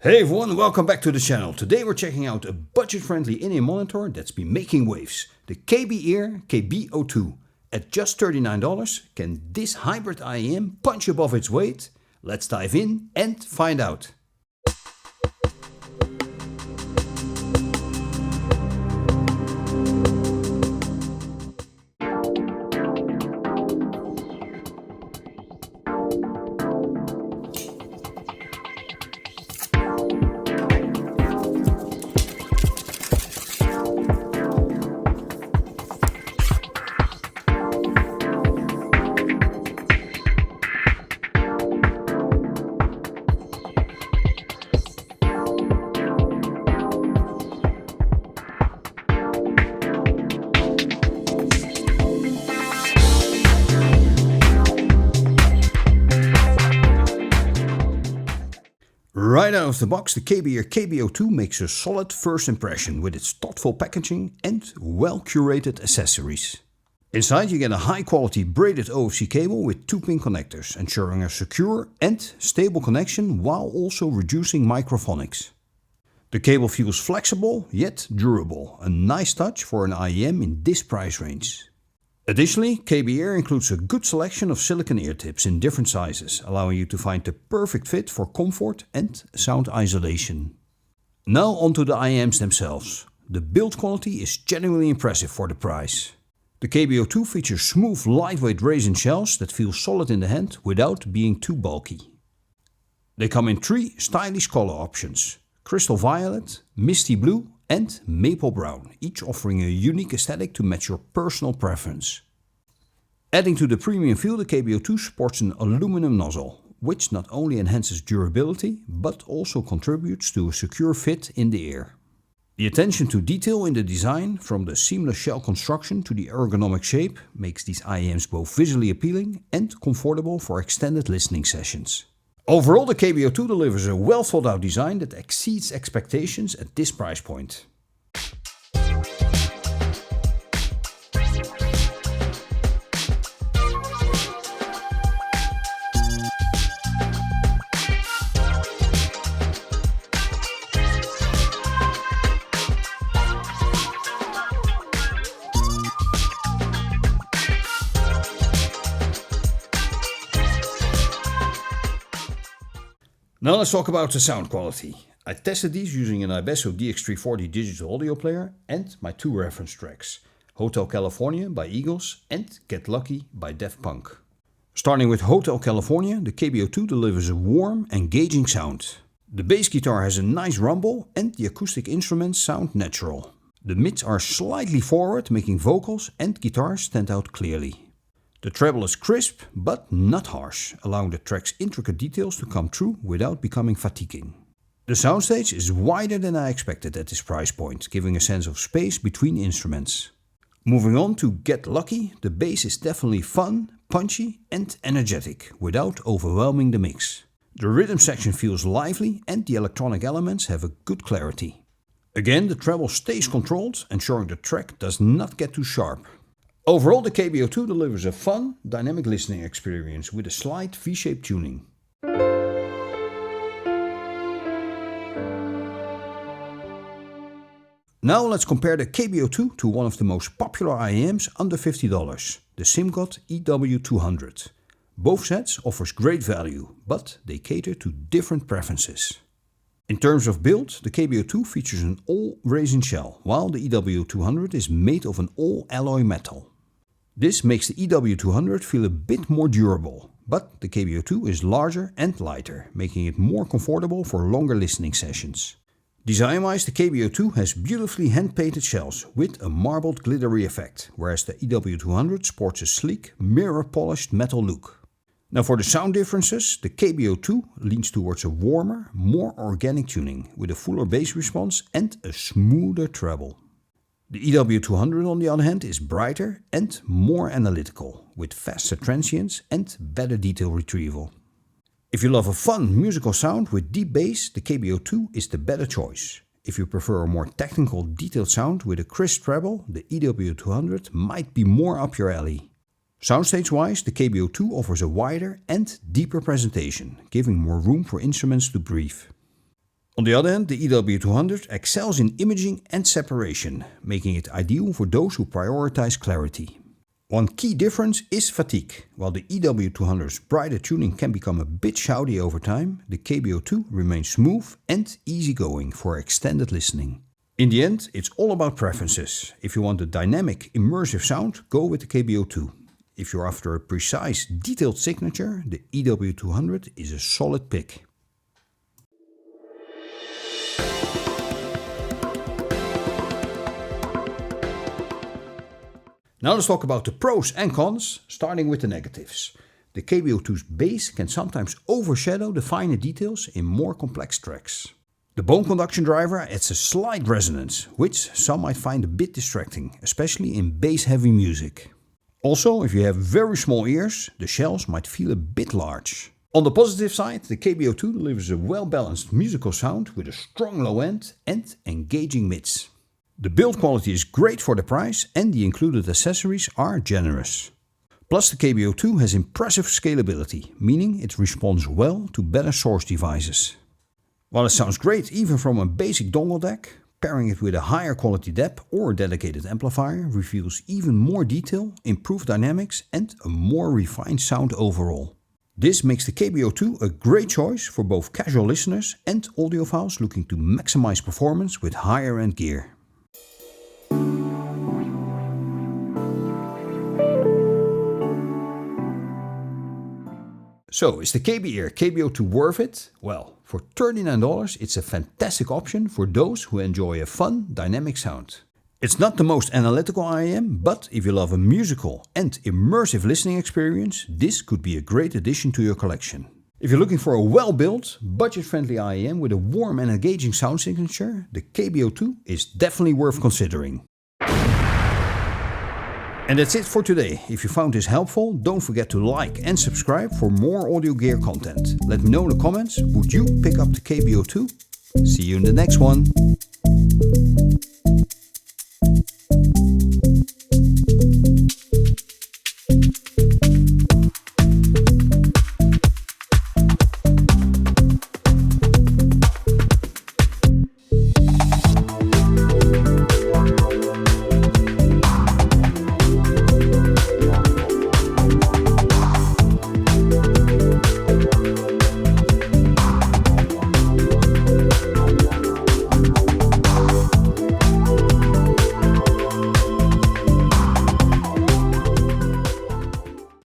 Hey everyone, welcome back to the channel. Today we're checking out a budget-friendly in-ear monitor that's been making waves. The KBear KB02. At just $39, can this hybrid IEM punch above its weight? Let's dive in and find out. Right out of the box, the KBear KB02 makes a solid first impression with its thoughtful packaging and well-curated accessories. Inside you get a high-quality braided OFC cable with 2-pin connectors, ensuring a secure and stable connection while also reducing microphonics. The cable feels flexible yet durable, a nice touch for an IEM in this price range. Additionally, KBear includes a good selection of silicone ear tips in different sizes, allowing you to find the perfect fit for comfort and sound isolation. Now onto the IEMs themselves. The build quality is genuinely impressive for the price. The KB02 features smooth, lightweight resin shells that feel solid in the hand without being too bulky. They come in 3 stylish color options: crystal violet, misty blue and maple brown, each offering a unique aesthetic to match your personal preference. Adding to the premium feel, the KB02 sports an aluminum nozzle, which not only enhances durability, but also contributes to a secure fit in the ear. The attention to detail in the design, from the seamless shell construction to the ergonomic shape, makes these IEMs both visually appealing and comfortable for extended listening sessions. Overall, the KB02 delivers a well thought out design that exceeds expectations at this price point. Now let's talk about the sound quality. I tested these using an Ibesso DX340 digital audio player and my 2 reference tracks, Hotel California by Eagles and Get Lucky by Daft Punk. Starting with Hotel California, the KB02 delivers a warm, engaging sound. The bass guitar has a nice rumble and the acoustic instruments sound natural. The mids are slightly forward, making vocals and guitars stand out clearly. The treble is crisp but not harsh, allowing the track's intricate details to come through without becoming fatiguing. The soundstage is wider than I expected at this price point, giving a sense of space between instruments. Moving on to Get Lucky, the bass is definitely fun, punchy and energetic, without overwhelming the mix. The rhythm section feels lively and the electronic elements have a good clarity. Again, the treble stays controlled, ensuring the track does not get too sharp. Overall, the KB02 delivers a fun, dynamic listening experience with a slight V-shaped tuning. Now let's compare the KB02 to one of the most popular IEMs under $50, the SIMGOT EW200. Both sets offers great value, but they cater to different preferences. In terms of build, the KB02 features an all-resin shell, while the EW200 is made of an all-alloy metal. This makes the EW200 feel a bit more durable, but the KB02 is larger and lighter, making it more comfortable for longer listening sessions. Design-wise, the KB02 has beautifully hand-painted shells with a marbled glittery effect, whereas the EW200 sports a sleek, mirror-polished metal look. Now for the sound differences, the KB02 leans towards a warmer, more organic tuning, with a fuller bass response and a smoother treble. The EW200 on the other hand is brighter and more analytical, with faster transients and better detail retrieval. If you love a fun musical sound with deep bass, the KB02 is the better choice. If you prefer a more technical, detailed sound with a crisp treble, the EW200 might be more up your alley. Soundstage-wise, the KB02 offers a wider and deeper presentation, giving more room for instruments to breathe. On the other hand, the EW200 excels in imaging and separation, making it ideal for those who prioritize clarity. One key difference is fatigue. While the EW200's brighter tuning can become a bit shouty over time, the KB02 remains smooth and easygoing for extended listening. In the end, it's all about preferences. If you want a dynamic, immersive sound, go with the KB02. If you're after a precise, detailed signature, the EW200 is a solid pick. Now let's talk about the pros and cons, starting with the negatives. The KB02's bass can sometimes overshadow the finer details in more complex tracks. The bone conduction driver adds a slight resonance, which some might find a bit distracting, especially in bass-heavy music. Also, if you have very small ears, the shells might feel a bit large. On the positive side, the KB02 delivers a well-balanced musical sound with a strong low end and engaging mids. The build quality is great for the price and the included accessories are generous. Plus the KB02 has impressive scalability, meaning it responds well to better source devices. While it sounds great even from a basic dongle deck, pairing it with a higher quality DAP or dedicated amplifier reveals even more detail, improved dynamics and a more refined sound overall. This makes the KB02 a great choice for both casual listeners and audiophiles looking to maximize performance with higher end gear. So, is the KBear KB02 worth it? Well, for $39 it's a fantastic option for those who enjoy a fun, dynamic sound. It's not the most analytical IEM, but if you love a musical and immersive listening experience, this could be a great addition to your collection. If you're looking for a well-built, budget-friendly IEM with a warm and engaging sound signature, the KB02 is definitely worth considering. And that's it for today. If you found this helpful, don't forget to like and subscribe for more audio gear content. Let me know in the comments, would you pick up the KB02? See you in the next one.